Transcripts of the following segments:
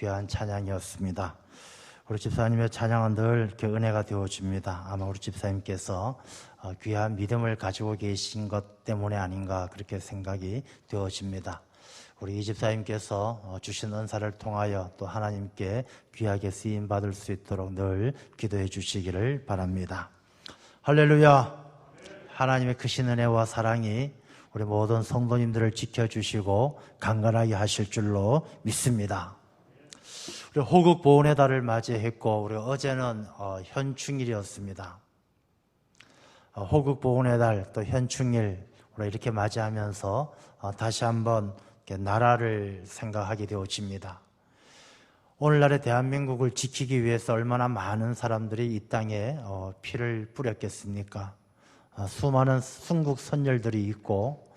귀한 찬양이었습니다. 우리 집사님의 찬양은 늘 이렇게 은혜가 되어줍니다. 아마 우리 집사님께서 귀한 믿음을 가지고 계신 것 때문에 아닌가 그렇게 생각이 되어집니다. 우리 이 집사님께서 주신 은사를 통하여 또 하나님께 귀하게 쓰임 받을 수 있도록 늘 기도해 주시기를 바랍니다. 할렐루야. 하나님의 크신 은혜와 사랑이 우리 모든 성도님들을 지켜주시고 강건하게 하실 줄로 믿습니다. 우리 호국 보훈의 달을 맞이했고 우리 어제는 현충일이었습니다. 호국 보훈의 달 또 현충일 우리 이렇게 맞이하면서 다시 한번 나라를 생각하게 되어집니다. 오늘날의 대한민국을 지키기 위해서 얼마나 많은 사람들이 이 땅에 피를 뿌렸겠습니까? 수많은 순국 선열들이 있고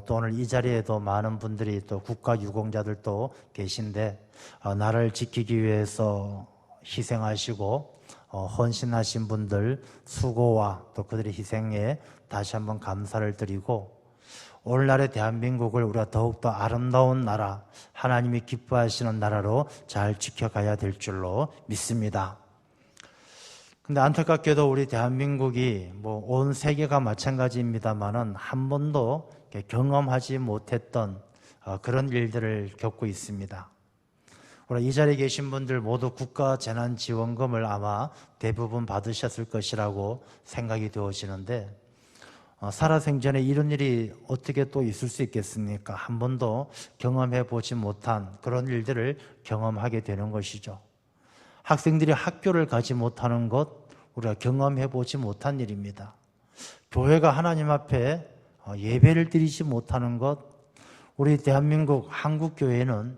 또 오늘 이 자리에도 많은 분들이 또 국가 유공자들도 계신데 나라를 지키기 위해서 희생하시고 헌신하신 분들 수고와 또 그들의 희생에 다시 한번 감사를 드리고 오늘날의 대한민국을 우리가 더욱더 아름다운 나라, 하나님이 기뻐하시는 나라로 잘 지켜가야 될 줄로 믿습니다. 근데 안타깝게도 우리 대한민국이 온 세계가 마찬가지입니다만은 한 번도 경험하지 못했던 그런 일들을 겪고 있습니다. 우리 이 자리에 계신 분들 모두 국가재난지원금을 아마 대부분 받으셨을 것이라고 생각이 되어지는데 살아생전에 이런 일이 어떻게 또 있을 수 있겠습니까? 한 번도 경험해 보지 못한 그런 일들을 경험하게 되는 것이죠. 학생들이 학교를 가지 못하는 것 우리가 경험해 보지 못한 일입니다. 교회가 하나님 앞에 예배를 드리지 못하는 것 우리 대한민국 한국교회는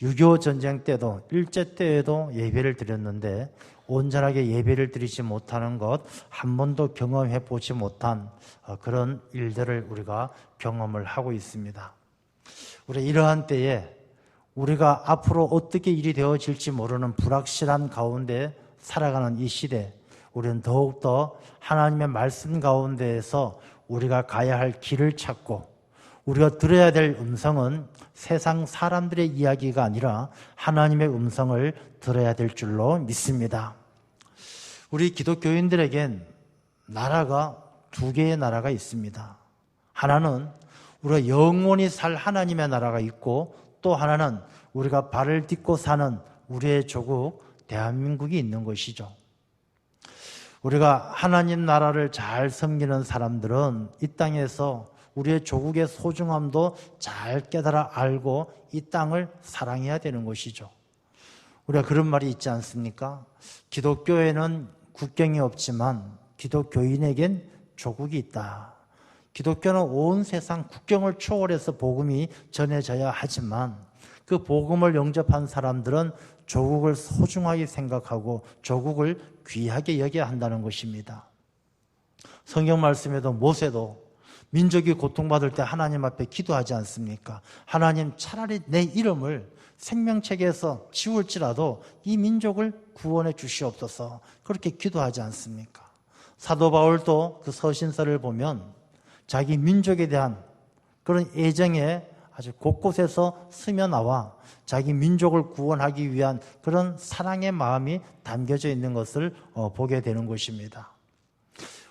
6.25 전쟁 때도 일제 때에도 예배를 드렸는데 온전하게 예배를 드리지 못하는 것 한 번도 경험해 보지 못한 그런 일들을 우리가 경험을 하고 있습니다. 우리 이러한 때에 우리가 앞으로 어떻게 일이 되어질지 모르는 불확실한 가운데 살아가는 이 시대 우리는 더욱더 하나님의 말씀 가운데에서 우리가 가야 할 길을 찾고 우리가 들어야 될 음성은 세상 사람들의 이야기가 아니라 하나님의 음성을 들어야 될 줄로 믿습니다. 우리 기독교인들에겐 나라가 두 개의 나라가 있습니다. 하나는 우리가 영원히 살 하나님의 나라가 있고 또 하나는 우리가 발을 딛고 사는 우리의 조국 대한민국이 있는 것이죠. 우리가 하나님 나라를 잘 섬기는 사람들은 이 땅에서 우리의 조국의 소중함도 잘 깨달아 알고 이 땅을 사랑해야 되는 것이죠. 우리가 그런 말이 있지 않습니까? 기독교에는 국경이 없지만 기독교인에겐 조국이 있다. 기독교는 온 세상 국경을 초월해서 복음이 전해져야 하지만 그 복음을 영접한 사람들은 조국을 소중하게 생각하고 조국을 귀하게 여겨야 한다는 것입니다. 성경 말씀에도 모세도 민족이 고통받을 때 하나님 앞에 기도하지 않습니까? 하나님 차라리 내 이름을 생명책에서 지울지라도 이 민족을 구원해 주시옵소서 그렇게 기도하지 않습니까? 사도 바울도 그 서신서를 보면 자기 민족에 대한 그런 애정에 아주 곳곳에서 스며나와 자기 민족을 구원하기 위한 그런 사랑의 마음이 담겨져 있는 것을 보게 되는 것입니다.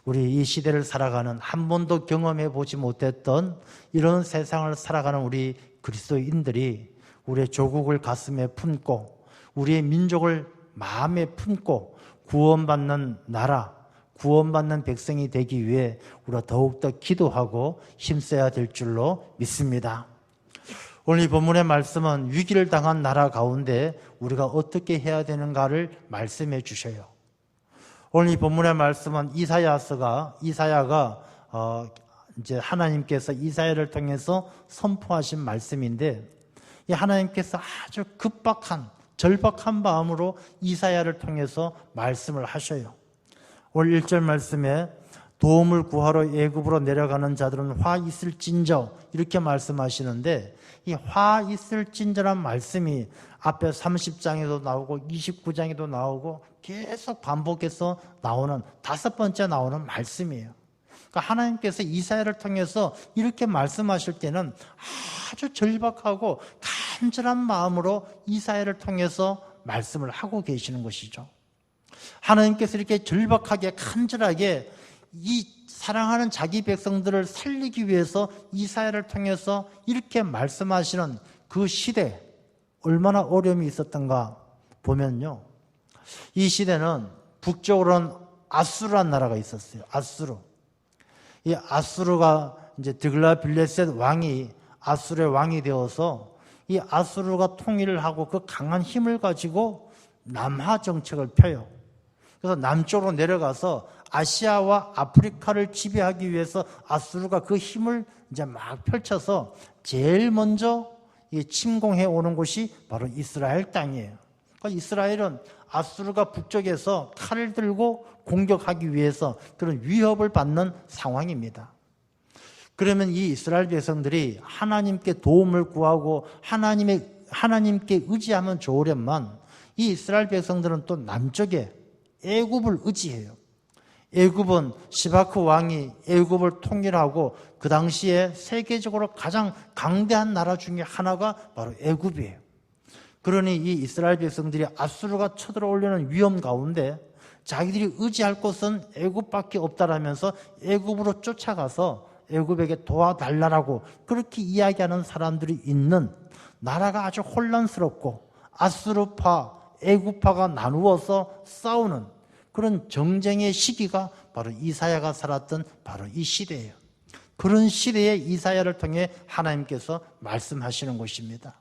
우리 이 시대를 살아가는 한 번도 경험해 보지 못했던 이런 세상을 살아가는 우리 그리스도인들이 우리의 조국을 가슴에 품고 우리의 민족을 마음에 품고 구원받는 나라, 구원받는 백성이 되기 위해 우리가 더욱더 기도하고 힘써야 될 줄로 믿습니다. 오늘 이 본문의 말씀은 위기를 당한 나라 가운데 우리가 어떻게 해야 되는가를 말씀해 주셔요. 오늘 이 본문의 말씀은 이사야가 이제 하나님께서 이사야를 통해서 선포하신 말씀인데 이 하나님께서 아주 급박한 절박한 마음으로 이사야를 통해서 말씀을 하셔요. 오늘 1절 말씀에 도움을 구하러 애굽으로 내려가는 자들은 화 있을진저 이렇게 말씀하시는데 이 화 있을진저란 말씀이 앞에 30장에도 나오고 29장에도 나오고 계속 반복해서 나오는 5번째 나오는 말씀이에요. 그러니까 하나님께서 이사야를 통해서 이렇게 말씀하실 때는 아주 절박하고 간절한 마음으로 이사야를 통해서 말씀을 하고 계시는 것이죠. 하나님께서 이렇게 절박하게 간절하게 이 사랑하는 자기 백성들을 살리기 위해서 이사야를 통해서 이렇게 말씀하시는 그 시대, 얼마나 어려움이 있었던가 보면요, 이 시대는 북쪽으로는 아수르란 나라가 있었어요. 아수르. 이 아수르가 이제 드글라빌레셋 왕이 아수르의 왕이 되어서 이 아수르가 통일을 하고 그 강한 힘을 가지고 남하 정책을 펴요. 그래서 남쪽으로 내려가서 아시아와 아프리카를 지배하기 위해서 아수르가 그 힘을 이제 막 펼쳐서 제일 먼저 침공해 오는 곳이 바로 이스라엘 땅이에요. 그러니까 이스라엘은 아수르가 북쪽에서 칼을 들고 공격하기 위해서 그런 위협을 받는 상황입니다. 그러면 이 이스라엘 백성들이 하나님께 도움을 구하고 하나님께 의지하면 좋으련만 이 이스라엘 백성들은 또 남쪽에 애굽을 의지해요. 애굽은 시바크 왕이 애굽을 통일하고 그 당시에 세계적으로 가장 강대한 나라 중에 하나가 바로 애굽이에요. 그러니 이 이스라엘 백성들이 아수르가 쳐들어오려는 위험 가운데 자기들이 의지할 곳은 애굽밖에 없다라면서 애굽으로 쫓아가서 애굽에게 도와달라고 그렇게 이야기하는 사람들이 있는 나라가 아주 혼란스럽고 아수르파, 애굽파가 나누어서 싸우는 그런 정쟁의 시기가 바로 이사야가 살았던 바로 이 시대예요. 그런 시대에 이사야를 통해 하나님께서 말씀하시는 것입니다.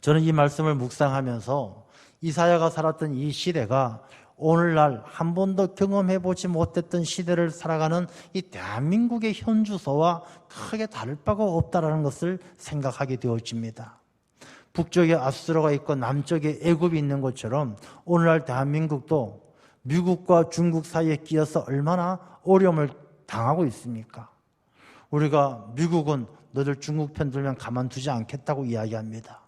저는 이 말씀을 묵상하면서 이사야가 살았던 이 시대가 오늘날 한 번도 경험해보지 못했던 시대를 살아가는 이 대한민국의 현주소와 크게 다를 바가 없다는 것을 생각하게 되어집니다. 북쪽에 아수르가 있고 남쪽에 애굽이 있는 것처럼 오늘날 대한민국도 미국과 중국 사이에 끼어서 얼마나 어려움을 당하고 있습니까? 우리가 미국은 너들 중국 편 들면 가만두지 않겠다고 이야기합니다.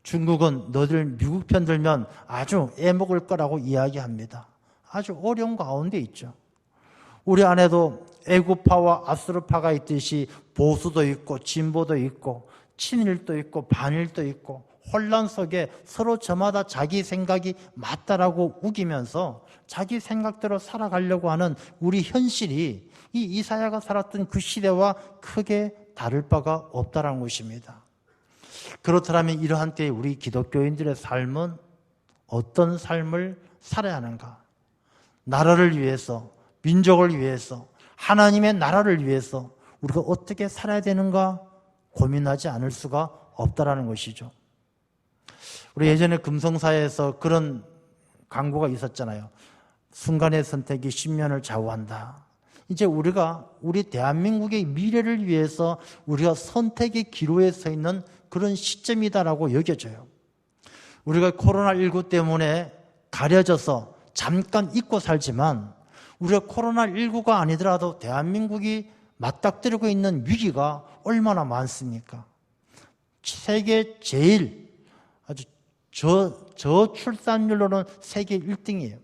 중국은 너들 미국 편 들면 아주 애먹을 거라고 이야기합니다. 아주 어려운 가운데 있죠. 우리 안에도 애굽파와 아수르파가 있듯이 보수도 있고 진보도 있고 친일도 있고 반일도 있고 혼란 속에 서로 저마다 자기 생각이 맞다라고 우기면서 자기 생각대로 살아가려고 하는 우리 현실이 이 이사야가 살았던 그 시대와 크게 다를 바가 없다는 것입니다. 그렇다면 이러한 때에 우리 기독교인들의 삶은 어떤 삶을 살아야 하는가? 나라를 위해서, 민족을 위해서, 하나님의 나라를 위해서 우리가 어떻게 살아야 되는가 고민하지 않을 수가 없다라는 것이죠. 우리 예전에 금성사에서 그런 광고가 있었잖아요. 순간의 선택이 10년을 좌우한다. 이제 우리 대한민국의 미래를 위해서 우리가 선택의 기로에 서 있는 그런 시점이다라고 여겨져요. 우리가 코로나19 때문에 가려져서 잠깐 잊고 살지만 우리가 코로나19가 아니더라도 대한민국이 맞닥뜨리고 있는 위기가 얼마나 많습니까? 세계 제일 아주 저출산율로는 세계 1등이에요.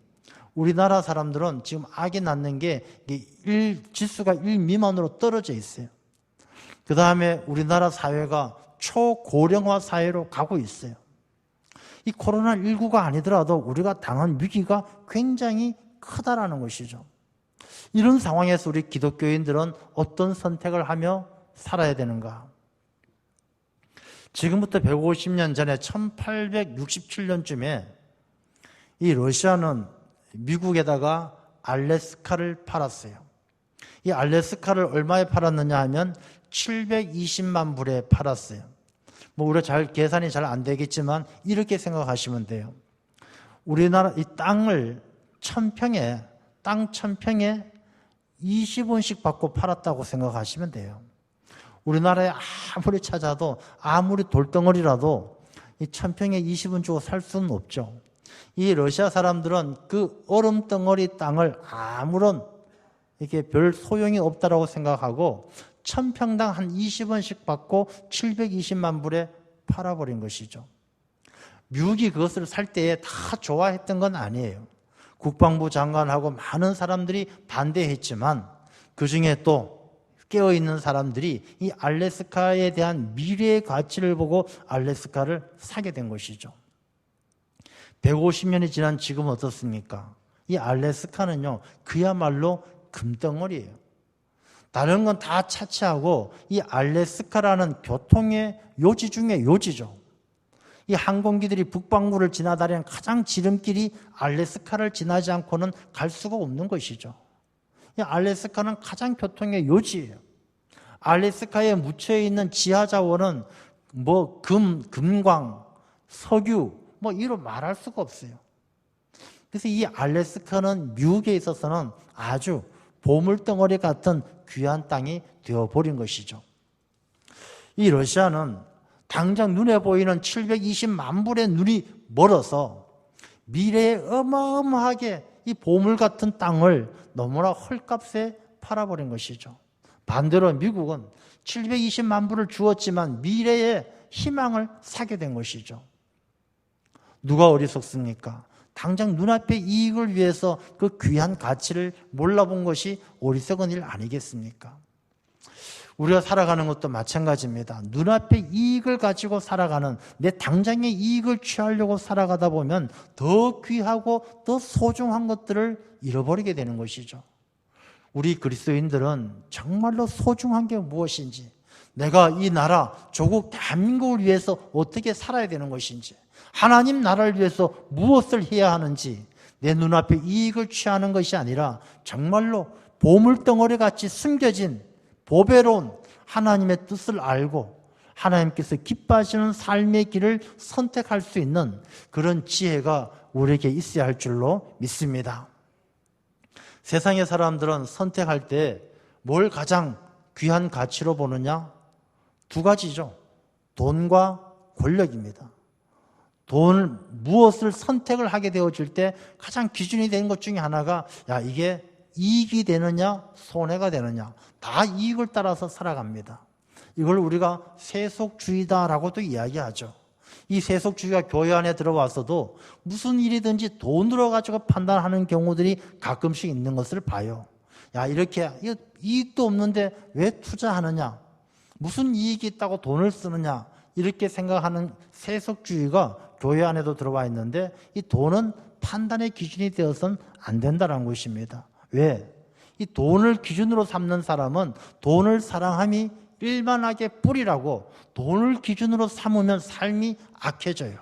우리나라 사람들은 지금 아기 낳는 게 지수가 1 미만으로 떨어져 있어요. 그 다음에 우리나라 사회가 초고령화 사회로 가고 있어요. 이 코로나19가 아니더라도 우리가 당한 위기가 굉장히 크다라는 것이죠. 이런 상황에서 우리 기독교인들은 어떤 선택을 하며 살아야 되는가? 지금부터 150년 전에 1867년쯤에 이 러시아는 미국에다가 알래스카를 팔았어요. 이 알래스카를 얼마에 팔았느냐 하면 720만 불에 팔았어요. 우리가 계산이 잘 안 되겠지만 이렇게 생각하시면 돼요. 우리나라 이 땅을 땅 1000평에 20원씩 받고 팔았다고 생각하시면 돼요. 우리나라에 아무리 찾아도 아무리 돌덩어리라도 이 1000평에 20원 주고 살 수는 없죠. 이 러시아 사람들은 그 얼음덩어리 땅을 아무런 이렇게 별 소용이 없다라고 생각하고 1000평당 한 20원씩 받고 720만 불에 팔아버린 것이죠. 미국이 그것을 살 때에 다 좋아했던 건 아니에요. 국방부 장관하고 많은 사람들이 반대했지만 그 중에 또 깨어있는 사람들이 이 알래스카에 대한 미래의 가치를 보고 알래스카를 사게 된 것이죠. 150년이 지난 지금 어떻습니까? 이 알래스카는요, 그야말로 금덩어리예요. 다른 건 다 차치하고 이 알래스카라는 교통의 요지 중에 요지죠. 이 항공기들이 북반구를 지나다니는 가장 지름길이 알래스카를 지나지 않고는 갈 수가 없는 것이죠. 이 알래스카는 가장 교통의 요지예요. 알래스카에 묻혀 있는 지하 자원은 금광, 석유 이로 말할 수가 없어요. 그래서 이 알래스카는 미국에 있어서는 아주 보물덩어리 같은 귀한 땅이 되어버린 것이죠. 이 러시아는 당장 눈에 보이는 720만 불의 눈이 멀어서 미래에 어마어마하게 이 보물 같은 땅을 너무나 헐값에 팔아버린 것이죠. 반대로 미국은 720만 불을 주었지만 미래의 희망을 사게 된 것이죠. 누가 어리석습니까? 당장 눈앞의 이익을 위해서 그 귀한 가치를 몰라본 것이 어리석은 일 아니겠습니까? 우리가 살아가는 것도 마찬가지입니다. 눈앞의 이익을 가지고 살아가는, 내 당장의 이익을 취하려고 살아가다 보면 더 귀하고 더 소중한 것들을 잃어버리게 되는 것이죠. 우리 그리스도인들은 정말로 소중한 게 무엇인지, 내가 이 나라, 조국, 대한민국을 위해서 어떻게 살아야 되는 것인지, 하나님 나라를 위해서 무엇을 해야 하는지, 내 눈앞에 이익을 취하는 것이 아니라 정말로 보물덩어리 같이 숨겨진 보배로운 하나님의 뜻을 알고 하나님께서 기뻐하시는 삶의 길을 선택할 수 있는 그런 지혜가 우리에게 있어야 할 줄로 믿습니다. 세상의 사람들은 선택할 때 뭘 가장 귀한 가치로 보느냐? 두 가지죠. 돈과 권력입니다. 무엇을 선택을 하게 되어질 때 가장 기준이 되는 것 중에 하나가 이게 이익이 되느냐 손해가 되느냐, 다 이익을 따라서 살아갑니다. 이걸 우리가 세속주의다라고도 이야기하죠. 이 세속주의가 교회 안에 들어와서도 무슨 일이든지 돈으로 가지고 판단하는 경우들이 가끔씩 있는 것을 봐요. 이렇게 이익도 없는데 왜 투자하느냐, 무슨 이익이 있다고 돈을 쓰느냐, 이렇게 생각하는 세속주의가 교회 안에도 들어와 있는데, 이 돈은 판단의 기준이 되어서는 안 된다는 것입니다. 왜? 이 돈을 기준으로 삼는 사람은 돈을 사랑함이 일만하게 뿌리라고, 돈을 기준으로 삼으면 삶이 악해져요.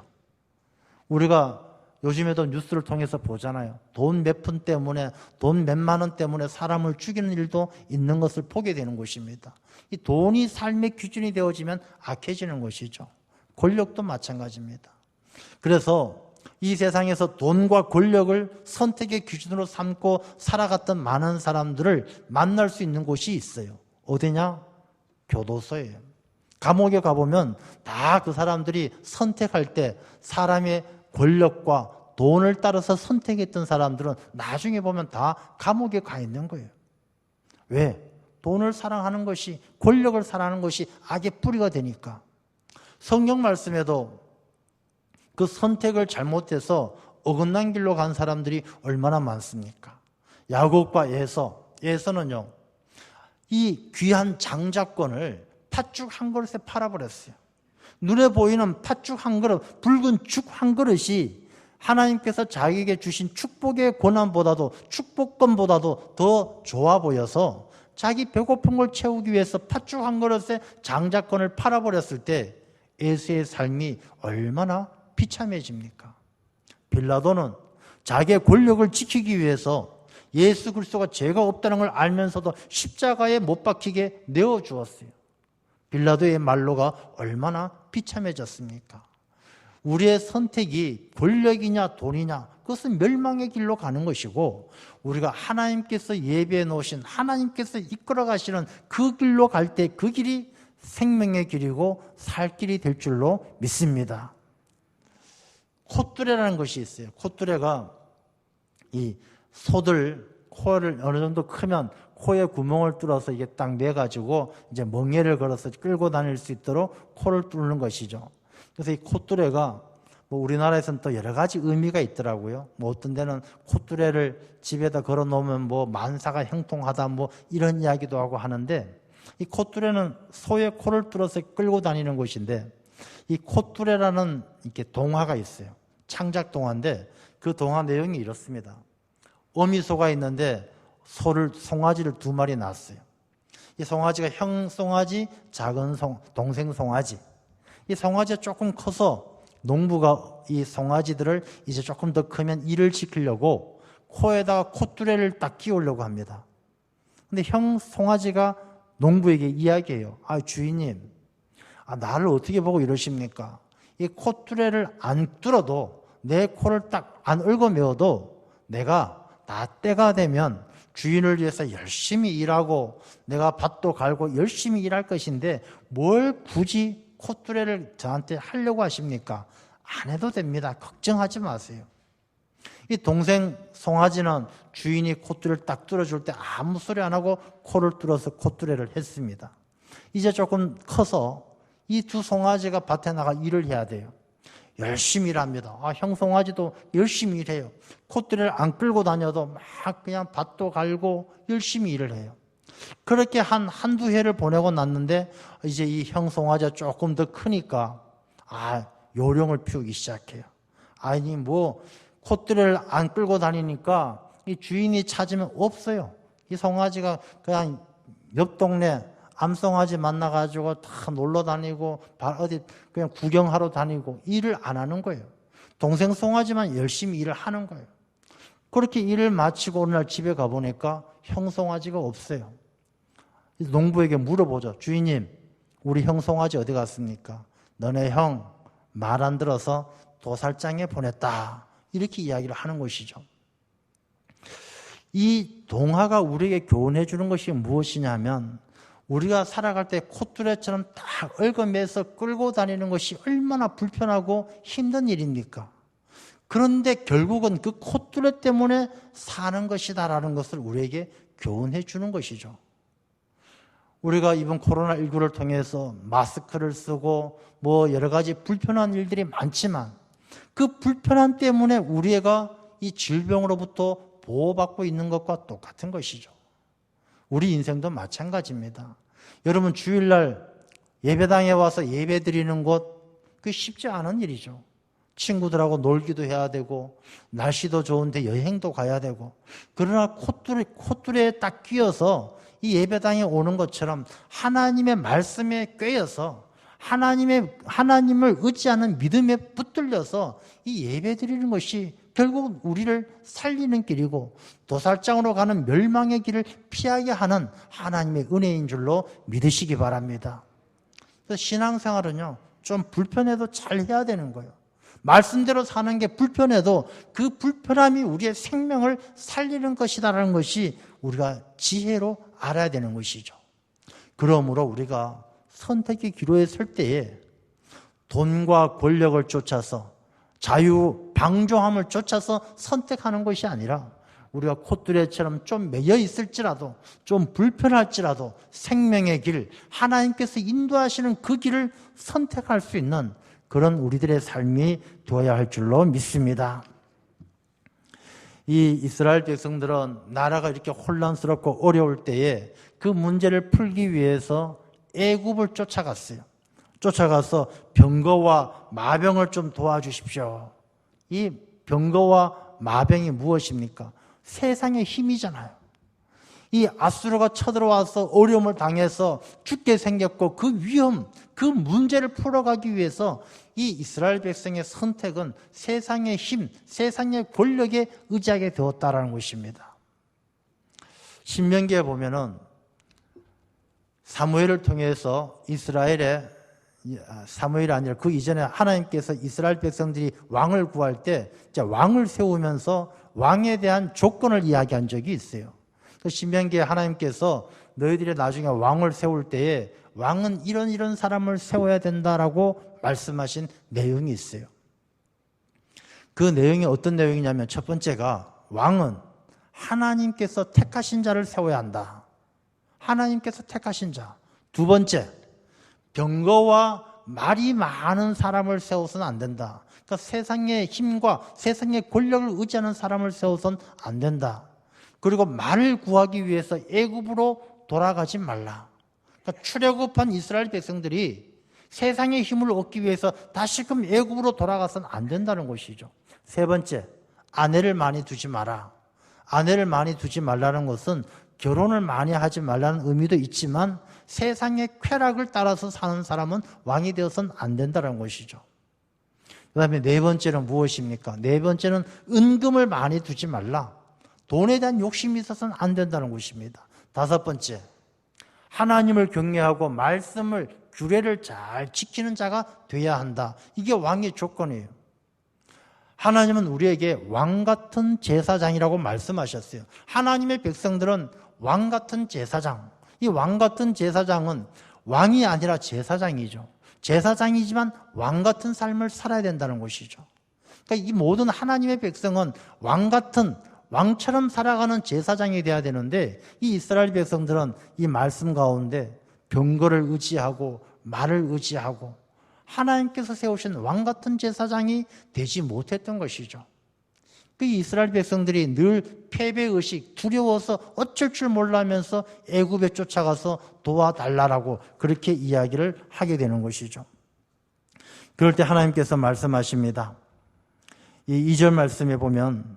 우리가 요즘에도 뉴스를 통해서 보잖아요. 돈 몇 푼 때문에, 돈 몇만 원 때문에 사람을 죽이는 일도 있는 것을 보게 되는 것입니다. 이 돈이 삶의 기준이 되어지면 악해지는 것이죠. 권력도 마찬가지입니다. 그래서 이 세상에서 돈과 권력을 선택의 기준으로 삼고 살아갔던 많은 사람들을 만날 수 있는 곳이 있어요. 어디냐? 교도소예요. 감옥에 가보면 다 그 사람들이 선택할 때 사람의 권력과 돈을 따라서 선택했던 사람들은 나중에 보면 다 감옥에 가 있는 거예요. 왜? 돈을 사랑하는 것이, 권력을 사랑하는 것이 악의 뿌리가 되니까. 성경 말씀에도 그 선택을 잘못해서 어긋난 길로 간 사람들이 얼마나 많습니까? 야곱과 에서는요, 이 귀한 장자권을 팥죽 한 그릇에 팔아버렸어요. 눈에 보이는 팥죽 한 그릇, 붉은 죽 한 그릇이 하나님께서 자기에게 주신 축복의 권한보다도, 축복권보다도 더 좋아 보여서 자기 배고픈 걸 채우기 위해서 팥죽 한 그릇에 장자권을 팔아버렸을 때 에서의 삶이 얼마나 비참해집니까? 빌라도는 자기의 권력을 지키기 위해서 예수 그리스도가 죄가 없다는 걸 알면서도 십자가에 못 박히게 내어주었어요. 빌라도의 말로가 얼마나 비참해졌습니까? 우리의 선택이 권력이냐 돈이냐, 그것은 멸망의 길로 가는 것이고, 우리가 하나님께서 예비해 놓으신, 하나님께서 이끌어 가시는 그 길로 갈 때 그 길이 생명의 길이고 살 길이 될 줄로 믿습니다. 콧뚜레라는 것이 있어요. 콧뚜레가 이 소들 코를 어느 정도 크면 코에 구멍을 뚫어서 이게 딱 내가지고 이제 멍에를 걸어서 끌고 다닐 수 있도록 코를 뚫는 것이죠. 그래서 이 콧뚜레가 우리나라에서는 또 여러 가지 의미가 있더라고요. 어떤 데는 콧뚜레를 집에다 걸어 놓으면 만사가 형통하다 이런 이야기도 하고 하는데, 이 콧뚜레는 소의 코를 뚫어서 끌고 다니는 것인데, 이 콧뚜레라는 이렇게 동화가 있어요. 창작 동화인데 그 동화 내용이 이렇습니다. 어미소가 있는데 송아지를 2마리 낳았어요. 이 송아지가 형 송아지, 작은 동생 송아지. 이 송아지가 조금 커서 농부가 이 송아지들을 이제 조금 더 크면 일을 시키려고 코에다가 콧뚜레를 딱 끼우려고 합니다. 근데 형 송아지가 농부에게 이야기해요. 아, 주인님, 나를 어떻게 보고 이러십니까? 이 콧뚜레를 안 뚫어도, 내 코를 딱 안 얽어매어도 내가 나 때가 되면 주인을 위해서 열심히 일하고 내가 밭도 갈고 열심히 일할 것인데 뭘 굳이 콧뚜레를 저한테 하려고 하십니까? 안 해도 됩니다. 걱정하지 마세요. 이 동생 송아지는 주인이 콧뚜레를 딱 뚫어줄 때 아무 소리 안 하고 코를 뚫어서 콧뚜레를 했습니다. 이제 조금 커서 이 2 송아지가 밭에 나가 일을 해야 돼요. 열심히 일합니다. 형 송아지도 열심히 일해요. 콧뚜레를 안 끌고 다녀도 막 그냥 밭도 갈고 열심히 일을 해요. 그렇게 한두 해를 보내고 났는데 이제 이 형 송아지가 조금 더 크니까 요령을 피우기 시작해요. 아니 콧뚜레를 안 끌고 다니니까 이 주인이 찾으면 없어요. 이 송아지가 그냥 옆 동네 암송아지 만나가지고 다 놀러 다니고 어디 그냥 구경하러 다니고 일을 안 하는 거예요. 동생 송아지만 열심히 일을 하는 거예요. 그렇게 일을 마치고 어느 날 집에 가보니까 형 송아지가 없어요. 농부에게 물어보죠. 주인님, 우리 형 송아지 어디 갔습니까? 너네 형 말 안 들어서 도살장에 보냈다. 이렇게 이야기를 하는 것이죠. 이 동화가 우리에게 교훈해 주는 것이 무엇이냐면, 우리가 살아갈 때 콧뚜레처럼 딱 얽어매서 끌고 다니는 것이 얼마나 불편하고 힘든 일입니까? 그런데 결국은 그 콧뚜레 때문에 사는 것이다라는 것을 우리에게 교훈해 주는 것이죠. 우리가 이번 코로나19를 통해서 마스크를 쓰고 여러 가지 불편한 일들이 많지만 그 불편함 때문에 우리가 이 질병으로부터 보호받고 있는 것과 똑같은 것이죠. 우리 인생도 마찬가지입니다. 여러분, 주일날 예배당에 와서 예배 드리는 것, 그게 쉽지 않은 일이죠. 친구들하고 놀기도 해야 되고 날씨도 좋은데 여행도 가야 되고, 그러나 콧뚜레에 딱 끼어서 이 예배당에 오는 것처럼 하나님의 말씀에 꿰어서 하나님을 의지하는 믿음에 붙들려서 이 예배 드리는 것이 결국 우리를 살리는 길이고 도살장으로 가는 멸망의 길을 피하게 하는 하나님의 은혜인 줄로 믿으시기 바랍니다. 그래서 신앙생활은요, 좀 불편해도 잘 해야 되는 거예요. 말씀대로 사는 게 불편해도 그 불편함이 우리의 생명을 살리는 것이다라는 것이 우리가 지혜로 알아야 되는 것이죠. 그러므로 우리가 선택의 기로에 설 때에 돈과 권력을 쫓아서 자유, 방종함을 쫓아서 선택하는 것이 아니라 우리가 콧뚜레처럼 좀 매여 있을지라도, 좀 불편할지라도 생명의 길, 하나님께서 인도하시는 그 길을 선택할 수 있는 그런 우리들의 삶이 되어야 할 줄로 믿습니다. 이 이스라엘 백성들은 나라가 이렇게 혼란스럽고 어려울 때에 그 문제를 풀기 위해서 애굽을 쫓아갔어요. 쫓아가서 병거와 마병을 좀 도와주십시오. 이 병거와 마병이 무엇입니까? 세상의 힘이잖아요. 이 아수르가 쳐들어와서 어려움을 당해서 죽게 생겼고 그 위험, 그 문제를 풀어가기 위해서 이 이스라엘 백성의 선택은 세상의 힘, 세상의 권력에 의지하게 되었다라는 것입니다. 신명기에 보면은 사무엘을 통해서 사무엘이 아니라 그 이전에 하나님께서 이스라엘 백성들이 왕을 구할 때 왕을 세우면서 왕에 대한 조건을 이야기한 적이 있어요. 신명기에 하나님께서 너희들이 나중에 왕을 세울 때에 왕은 이런 사람을 세워야 된다라고 말씀하신 내용이 있어요. 그 내용이 어떤 내용이냐면, 첫 번째가 왕은 하나님께서 택하신 자를 세워야 한다. 하나님께서 택하신 자. 두 번째, 병거와 말이 많은 사람을 세워서는 안 된다. 그러니까 세상의 힘과 세상의 권력을 의지하는 사람을 세워서는 안 된다. 그리고 말을 구하기 위해서 애굽으로 돌아가지 말라. 그러니까 출애굽한 이스라엘 백성들이 세상의 힘을 얻기 위해서 다시금 애굽으로 돌아가서는 안 된다는 것이죠. 세 번째, 아내를 많이 두지 마라. 아내를 많이 두지 말라는 것은 결혼을 많이 하지 말라는 의미도 있지만 세상의 쾌락을 따라서 사는 사람은 왕이 되어서는 안 된다는 것이죠. 그 다음에 네 번째는 무엇입니까? 네 번째는 은금을 많이 두지 말라. 돈에 대한 욕심이 있어서는 안 된다는 것입니다. 다섯 번째, 하나님을 경외하고 말씀을, 규례를 잘 지키는 자가 돼야 한다. 이게 왕의 조건이에요. 하나님은 우리에게 왕 같은 제사장이라고 말씀하셨어요. 하나님의 백성들은 왕 같은 제사장. 이 왕 같은 제사장은 왕이 아니라 제사장이죠. 제사장이지만 왕 같은 삶을 살아야 된다는 것이죠. 그러니까 이 모든 하나님의 백성은 왕 같은, 왕처럼 살아가는 제사장이 되어야 되는데 이 이스라엘 백성들은 이 말씀 가운데 병거를 의지하고 말을 의지하고 하나님께서 세우신 왕 같은 제사장이 되지 못했던 것이죠. 그 이스라엘 백성들이 늘 패배의식, 두려워서 어쩔 줄 몰라면서 애굽에 쫓아가서 도와달라고 그렇게 이야기를 하게 되는 것이죠. 그럴 때 하나님께서 말씀하십니다. 이 2절 말씀에 보면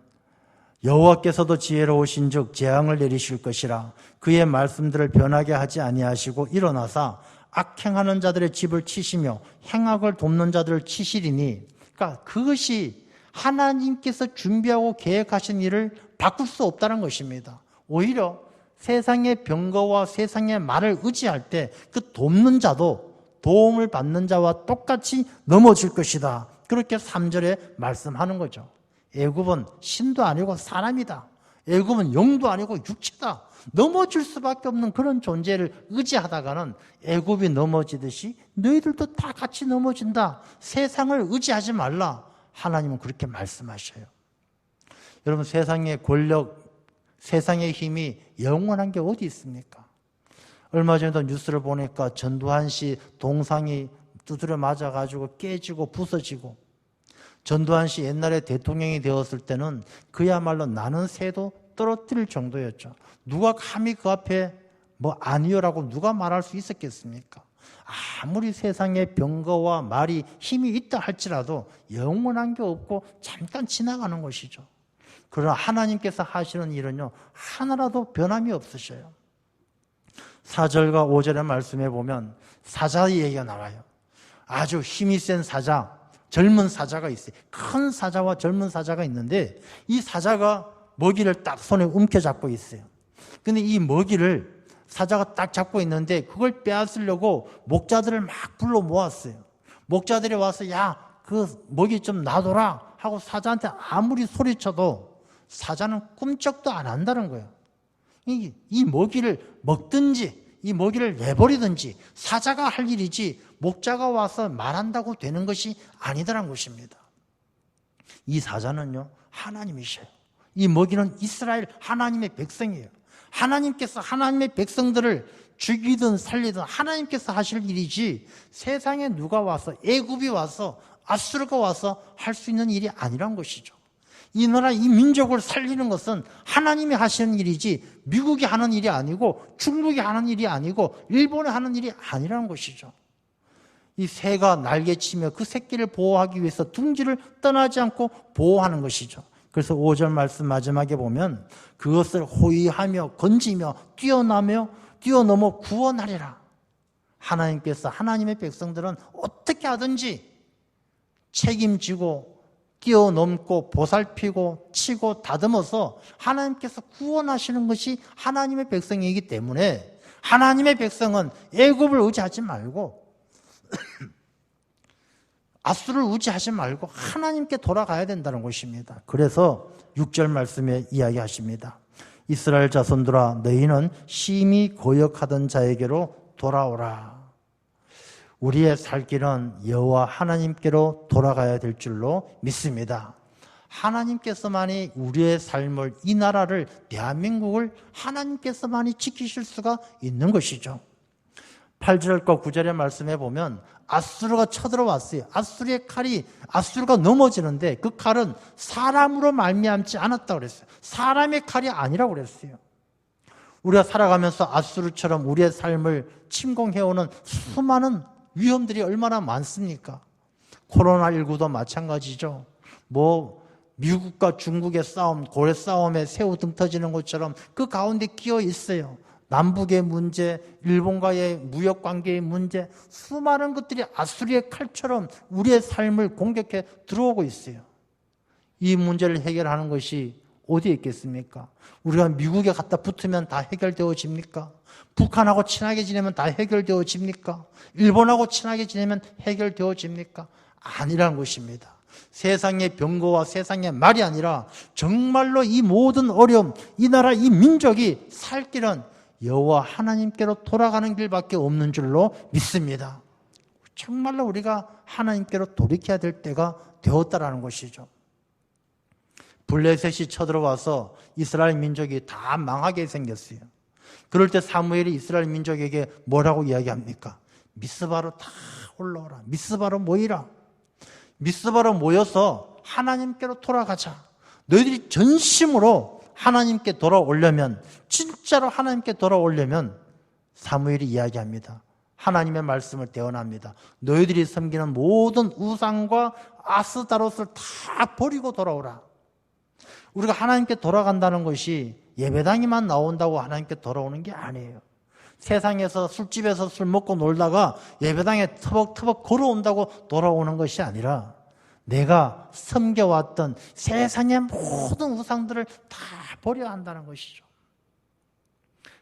여호와께서도 지혜로우신 즉 재앙을 내리실 것이라 그의 말씀들을 변하게 하지 아니하시고 일어나사 악행하는 자들의 집을 치시며 행악을 돕는 자들을 치시리니, 그러니까 그것이 하나님께서 준비하고 계획하신 일을 바꿀 수 없다는 것입니다. 오히려 세상의 병거와 세상의 말을 의지할 때 그 돕는 자도 도움을 받는 자와 똑같이 넘어질 것이다. 그렇게 3절에 말씀하는 거죠. 애굽은 신도 아니고 사람이다. 애굽은 영도 아니고 육체다. 넘어질 수밖에 없는 그런 존재를 의지하다가는 애굽이 넘어지듯이 너희들도 다 같이 넘어진다. 세상을 의지하지 말라. 하나님은 그렇게 말씀하셔요. 여러분, 세상의 권력, 세상의 힘이 영원한 게 어디 있습니까? 얼마 전에도 뉴스를 보니까 전두환 씨 동상이 두드려 맞아가지고 깨지고 부서지고, 전두환 씨 옛날에 대통령이 되었을 때는 그야말로 나는 새도 떨어뜨릴 정도였죠. 누가 감히 그 앞에 뭐 아니요라고 누가 말할 수 있었겠습니까? 아무리 세상에 병거와 말이 힘이 있다 할지라도 영원한 게 없고 잠깐 지나가는 것이죠. 그러나 하나님께서 하시는 일은요, 하나라도 변함이 없으셔요. 4절과 5절의 말씀에 보면 사자의 얘기가 나와요. 아주 힘이 센 사자, 젊은 사자가 있어요. 큰 사자와 젊은 사자가 있는데 이 사자가 먹이를 딱 손에 움켜잡고 있어요. 근데 이 먹이를 사자가 딱 잡고 있는데 그걸 빼앗으려고 목자들을 막 불러 모았어요. 목자들이 와서 야, 그 먹이 좀 놔둬라 하고 사자한테 아무리 소리쳐도 사자는 꿈쩍도 안 한다는 거예요. 이 먹이를 먹든지 이 먹이를 내버리든지 사자가 할 일이지 목자가 와서 말한다고 되는 것이 아니더란 것입니다. 이 사자는요, 하나님이셔요. 이 먹이는 이스라엘 하나님의 백성이에요. 하나님께서 하나님의 백성들을 죽이든 살리든 하나님께서 하실 일이지 세상에 누가 와서, 애굽이 와서, 아수르가 와서 할 수 있는 일이 아니란 것이죠. 이 나라, 이 민족을 살리는 것은 하나님이 하시는 일이지 미국이 하는 일이 아니고 중국이 하는 일이 아니고 일본이 하는 일이 아니라는 것이죠. 이 새가 날개치며 그 새끼를 보호하기 위해서 둥지를 떠나지 않고 보호하는 것이죠. 그래서 5절 말씀 마지막에 보면 그것을 호위하며 건지며 뛰어넘어 구원하리라. 하나님께서 하나님의 백성들은 어떻게 하든지 책임지고 뛰어넘고 보살피고 치고 다듬어서 하나님께서 구원하시는 것이 하나님의 백성이기 때문에 하나님의 백성은 애굽을 의지하지 말고 아수를 의지하지 말고 하나님께 돌아가야 된다는 것입니다. 그래서 6절 말씀에 이야기하십니다. 이스라엘 자손들아 너희는 심히 고역하던 자에게로 돌아오라. 우리의 살 길은 여호와 하나님께로 돌아가야 될 줄로 믿습니다. 하나님께서만이 우리의 삶을, 이 나라를, 대한민국을 하나님께서만이 지키실 수가 있는 것이죠. 8절과 9절의 말씀에 보면 아수르가 쳐들어왔어요. 아수르가 넘어지는데 그 칼은 사람으로 말미암지 않았다고 그랬어요. 사람의 칼이 아니라고 그랬어요. 우리가 살아가면서 아수르처럼 우리의 삶을 침공해오는 수많은 위험들이 얼마나 많습니까? 코로나19도 마찬가지죠. 미국과 중국의 싸움, 고래 싸움에 새우 등 터지는 것처럼 그 가운데 끼어 있어요. 남북의 문제, 일본과의 무역 관계의 문제, 수많은 것들이 아수리의 칼처럼 우리의 삶을 공격해 들어오고 있어요. 이 문제를 해결하는 것이 어디에 있겠습니까? 우리가 미국에 갖다 붙으면 다 해결되어집니까? 북한하고 친하게 지내면 다 해결되어집니까? 일본하고 친하게 지내면 해결되어집니까? 아니라는 것입니다. 세상의 병거와 세상의 말이 아니라 정말로 이 모든 어려움, 이 나라, 이 민족이 살 길은 여호와 하나님께로 돌아가는 길밖에 없는 줄로 믿습니다. 정말로 우리가 하나님께로 돌이켜야 될 때가 되었다라는 것이죠. 블레셋이 쳐들어와서 이스라엘 민족이 다 망하게 생겼어요. 그럴 때 사무엘이 이스라엘 민족에게 뭐라고 이야기합니까? 미스바로 다 올라오라. 미스바로 모이라. 미스바로 모여서 하나님께로 돌아가자. 너희들이 전심으로 하나님께 돌아오려면, 진짜로 하나님께 돌아오려면 사무엘이 이야기합니다. 하나님의 말씀을 대언합니다. 너희들이 섬기는 모든 우상과 아스다롯을 다 버리고 돌아오라. 우리가 하나님께 돌아간다는 것이 예배당에만 나온다고 하나님께 돌아오는 게 아니에요. 세상에서 술집에서 술 먹고 놀다가 예배당에 터벅터벅 걸어온다고 돌아오는 것이 아니라 내가 섬겨왔던 세상의 모든 우상들을 다 버려야 한다는 것이죠.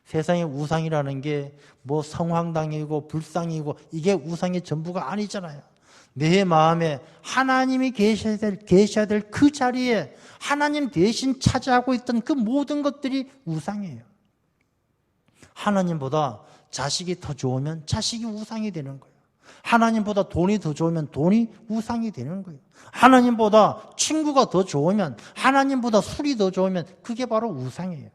세상의 우상이라는 게 성황당이고 불상이고 이게 우상의 전부가 아니잖아요. 내 마음에 하나님이 계셔야 될 그 자리에 하나님 대신 차지하고 있던 그 모든 것들이 우상이에요. 하나님보다 자식이 더 좋으면 자식이 우상이 되는 거예요. 하나님보다 돈이 더 좋으면 돈이 우상이 되는 거예요. 하나님보다 친구가 더 좋으면, 하나님보다 술이 더 좋으면 그게 바로 우상이에요.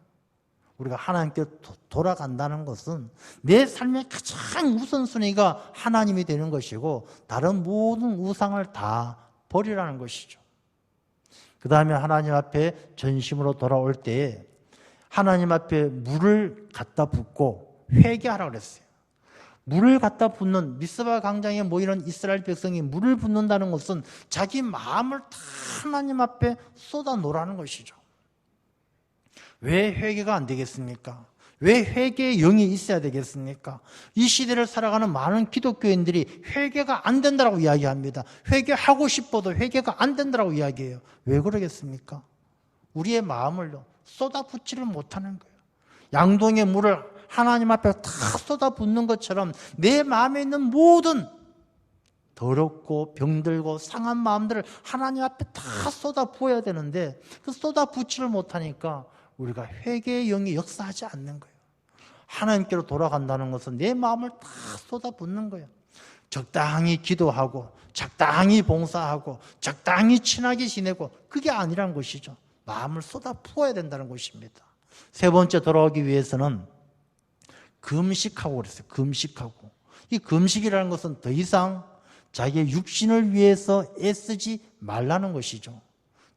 우리가 하나님께 돌아간다는 것은 내 삶의 가장 우선순위가 하나님이 되는 것이고 다른 모든 우상을 다 버리라는 것이죠. 그 다음에 하나님 앞에 전심으로 돌아올 때 하나님 앞에 물을 갖다 붓고 회개하라고 그랬어요. 물을 갖다 붓는, 미스바 광장에 모이는 이스라엘 백성이 물을 붓는다는 것은 자기 마음을 다 하나님 앞에 쏟아 놓으라는 것이죠. 왜 회개가 안 되겠습니까? 왜 회개의 영이 있어야 되겠습니까? 이 시대를 살아가는 많은 기독교인들이 회개가 안 된다고 이야기합니다. 회개하고 싶어도 회개가 안 된다고 이야기해요. 왜 그러겠습니까? 우리의 마음을 쏟아붓지를 못하는 거예요. 양동이의 물을 하나님 앞에 다 쏟아붓는 것처럼 내 마음에 있는 모든 더럽고 병들고 상한 마음들을 하나님 앞에 다 쏟아부어야 되는데 그 쏟아붓지를 못하니까 우리가 회개의 영이 역사하지 않는 거예요. 하나님께로 돌아간다는 것은 내 마음을 다 쏟아붓는 거예요. 적당히 기도하고 적당히 봉사하고 적당히 친하게 지내고 그게 아니란 것이죠. 마음을 쏟아부어야 된다는 것입니다. 세 번째 돌아오기 위해서는 금식하고 그랬어요. 금식하고. 이 금식이라는 것은 더 이상 자기의 육신을 위해서 애쓰지 말라는 것이죠.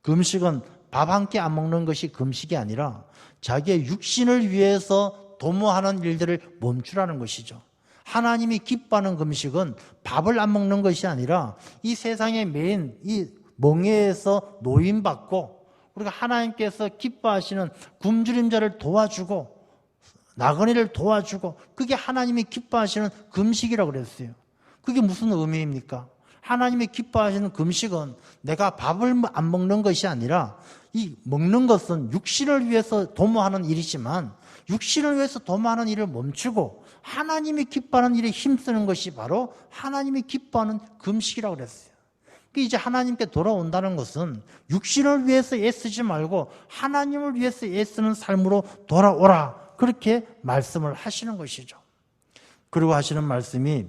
금식은 밥 한 끼 안 먹는 것이 금식이 아니라 자기의 육신을 위해서 도모하는 일들을 멈추라는 것이죠. 하나님이 기뻐하는 금식은 밥을 안 먹는 것이 아니라 이 세상의 메인 이 멍에에서 노임받고 우리가 하나님께서 기뻐하시는 굶주림자를 도와주고 나그네를 도와주고 그게 하나님이 기뻐하시는 금식이라고 그랬어요. 그게 무슨 의미입니까? 하나님이 기뻐하시는 금식은 내가 밥을 안 먹는 것이 아니라 이 먹는 것은 육신을 위해서 도모하는 일이지만 육신을 위해서 도모하는 일을 멈추고 하나님이 기뻐하는 일에 힘쓰는 것이 바로 하나님이 기뻐하는 금식이라고 그랬어요. 이제 하나님께 돌아온다는 것은 육신을 위해서 애쓰지 말고 하나님을 위해서 애쓰는 삶으로 돌아오라. 그렇게 말씀을 하시는 것이죠. 그리고 하시는 말씀이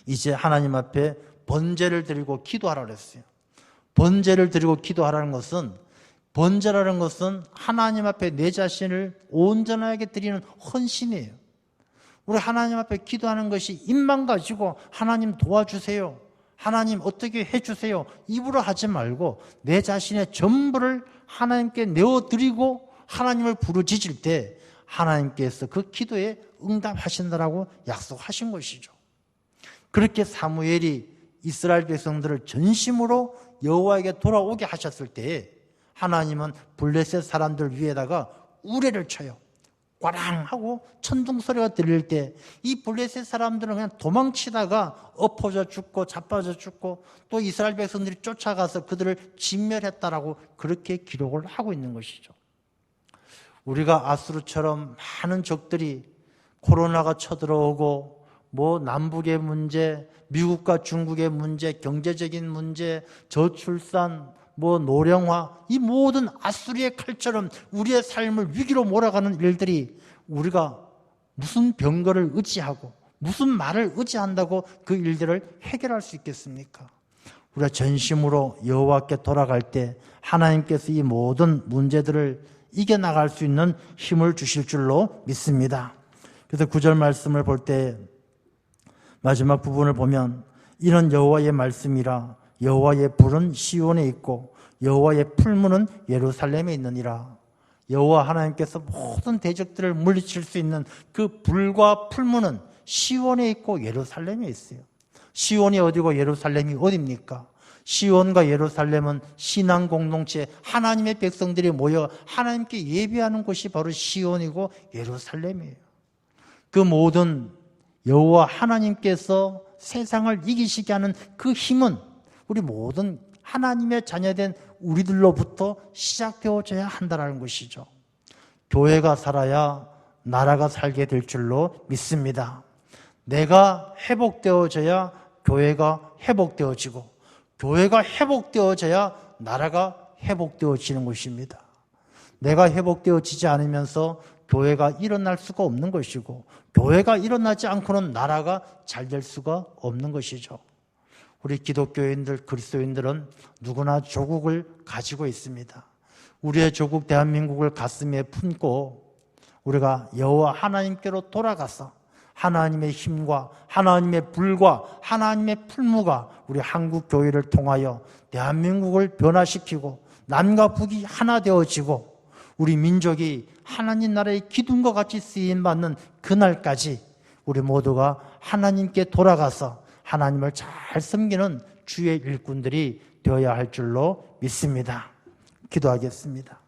이제 하나님 앞에 번제를 드리고 기도하라고 그랬어요. 번제를 드리고 기도하라는 것은 번제라는 것은 하나님 앞에 내 자신을 온전하게 드리는 헌신이에요. 우리 하나님 앞에 기도하는 것이 입만 가지고 하나님 도와주세요. 하나님 어떻게 해주세요. 입으로 하지 말고 내 자신의 전부를 하나님께 내어드리고 하나님을 부르짖을 때 하나님께서 그 기도에 응답하신다라고 약속하신 것이죠. 그렇게 사무엘이 이스라엘 백성들을 전심으로 여호와에게 돌아오게 하셨을 때에 하나님은 블레셋 사람들 위에다가 우레를 쳐요. 꽈랑 하고 천둥 소리가 들릴 때 이 블레셋 사람들은 그냥 도망치다가 엎어져 죽고 자빠져 죽고 또 이스라엘 백성들이 쫓아가서 그들을 진멸했다라고 그렇게 기록을 하고 있는 것이죠. 우리가 아수르처럼 많은 적들이 코로나가 쳐들어오고 뭐 남북의 문제, 미국과 중국의 문제, 경제적인 문제, 저출산, 뭐 노령화, 이 모든 아수리의 칼처럼 우리의 삶을 위기로 몰아가는 일들이 우리가 무슨 병거를 의지하고 무슨 말을 의지한다고 그 일들을 해결할 수 있겠습니까? 우리가 전심으로 여호와께 돌아갈 때 하나님께서 이 모든 문제들을 이겨나갈 수 있는 힘을 주실 줄로 믿습니다. 그래서 9절 말씀을 볼 때 마지막 부분을 보면 이는 여호와의 말씀이라 여호와의 불은 시온에 있고 여호와의 풀무는 예루살렘에 있느니라. 여호와 하나님께서 모든 대적들을 물리칠 수 있는 그 불과 풀무는 시온에 있고 예루살렘에 있어요. 시온이 어디고 예루살렘이 어디입니까? 시온과 예루살렘은 신앙 공동체, 하나님의 백성들이 모여 하나님께 예배하는 곳이 바로 시온이고 예루살렘이에요. 그 모든 여호와 하나님께서 세상을 이기시게 하는 그 힘은 우리 모든 하나님의 자녀된 우리들로부터 시작되어져야 한다는 것이죠. 교회가 살아야 나라가 살게 될 줄로 믿습니다. 내가 회복되어져야 교회가 회복되어지고 교회가 회복되어져야 나라가 회복되어지는 것입니다. 내가 회복되어지지 않으면서 교회가 일어날 수가 없는 것이고 교회가 일어나지 않고는 나라가 잘 될 수가 없는 것이죠. 우리 기독교인들, 그리스도인들은 누구나 조국을 가지고 있습니다. 우리의 조국 대한민국을 가슴에 품고 우리가 여호와 하나님께로 돌아가서 하나님의 힘과 하나님의 불과 하나님의 풀무가 우리 한국 교회를 통하여 대한민국을 변화시키고 남과 북이 하나 되어지고 우리 민족이 하나님 나라의 기둥과 같이 쓰임받는 그날까지 우리 모두가 하나님께 돌아가서 하나님을 잘 섬기는 주의 일꾼들이 되어야 할 줄로 믿습니다. 기도하겠습니다.